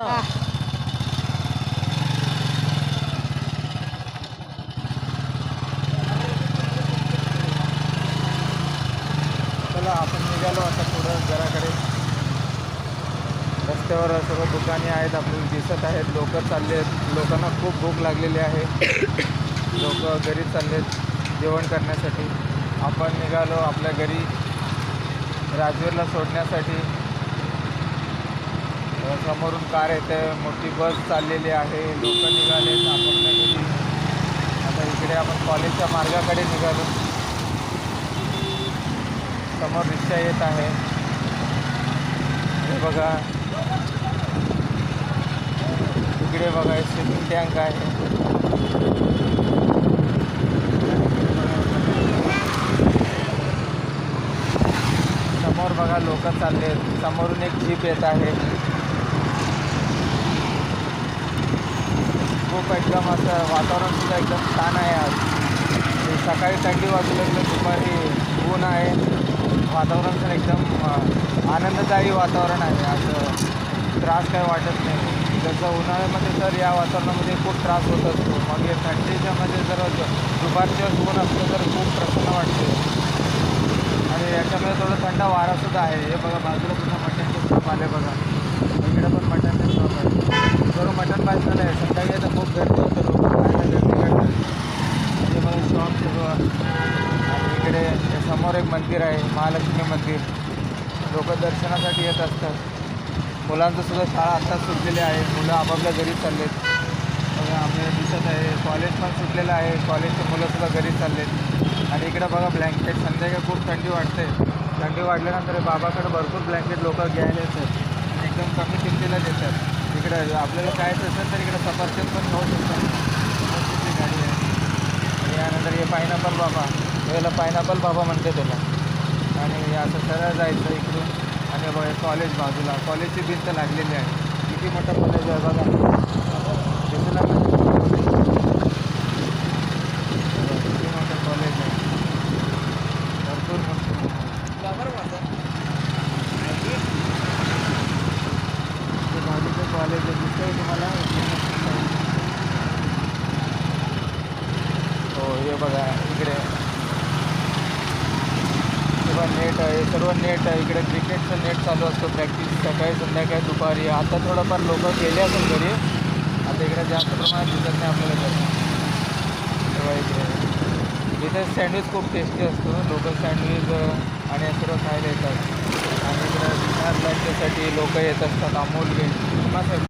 चला आपण निघालो आता पुढं घराकडे. रस्त्यावर सर्व दुकाने आहेत आपल्याला दिसत आहेत. लोक चालले आहेत. लोकांना खूप भूक लागलेली आहे. लोक घरी चाललेत जेवण करण्यासाठी. आपण निघालो आपल्या घरी राजवीरला सोडण्यासाठी. समोरून कार येते, मोठी बस चाललेली आहे. लोक निघालेत आपापल्या घरी. आता इकडे आपण कॉलेजच्या मार्गाकडे निघालो. समोर रिक्षा येत आहे. हे बघा इकडे बघा स्विमिंग टँक आहे. समोर बघा लोक चालले. समोरून एक जीप येत आहे. खूप एकदम असं वातावरण सुद्धा एकदम छान आहे. आज सकाळी थंडी वाजू लागली, दुपारी ऊन आहे. वातावरण पण एकदम आनंददायी वातावरण आहे. असं त्रास काही वाटत नाही. जसं उन्हाळ्यामध्ये तर या वातावरणामध्ये खूप त्रास होत असतो. मग हे थंडीच्यामध्ये जर दुपारच्या ऊन असलं तर खूप प्रसन्न वाटते. आणि याच्यामध्ये थोडं थंड वारासुद्धा आहे. हे बघा बाजूला पुन्हा मटणचे शॉप आले बघा. इकडे पण मटणचे शॉप आहे. सर्व मटण भाजलेलं आहे. सकाळी आता खूप गर्दी होतं. लोक खायला गर्दी करतात. हे बघा शॉप सर्व. आणि इकडे समोर एक मंदिर आहे, महालक्ष्मी मंदिर. लोक दर्शनासाठी येत असतात. मुलांचं सुद्धा शाळा आत्ताच सुटलेली आहे. मुलं आपापल्या घरी चाललेत. आपल्याला दिसत आहे कॉलेज पण सुटलेलं आहे. कॉलेजचे मुलंसुद्धा घरी चाललेत. आणि इकडे बघा ब्लँकेट. संध्याकाळी खूप थंडी वाटते. थंडी वाढल्यानंतर बाबाकडे भरपूर ब्लँकेट लोक घ्यायला येतात आणि एकदम कमी किमतीला देतात. इकडे आपल्याला जायचं असेल तर इकडे सफरचंद पण घेऊ शकतात. गाडी आहे. आणि यानंतर हे पायनॅपल बाबा. याला पायनॅपल बाबा म्हणते त्याला. आणि असं सरळ जायचं इकडून. आणि बघा कॉलेज बाजूला. कॉलेजची भिंत लागलेली आहे. किती मोठं कॉलेज आहे बघा. दिसू लागलं किती मोठं कॉलेज आहे. भरपूर मोठं बाजूचं कॉलेज आहे. दिसतंय तुम्हाला. हो हे बघा इकडे नेट आहे. सर्व नेट आहे. इकडे क्रिकेटचं नेट चालू असतं. प्रॅक्टिस सकाळी संध्याकाळी दुपारी. आता थोडंफार लोक गेले असेल घरी. आता इकडे जास्त प्रमाणात दिसत नाही आपल्याला घरी. तेव्हा इथे सँडविच खूप टेस्टी असतो. लोकल सँडविच आणि सर्व खायला येतात. आणि इकडे डिनर लंचसाठी लोक येत असतात. अमोल गेट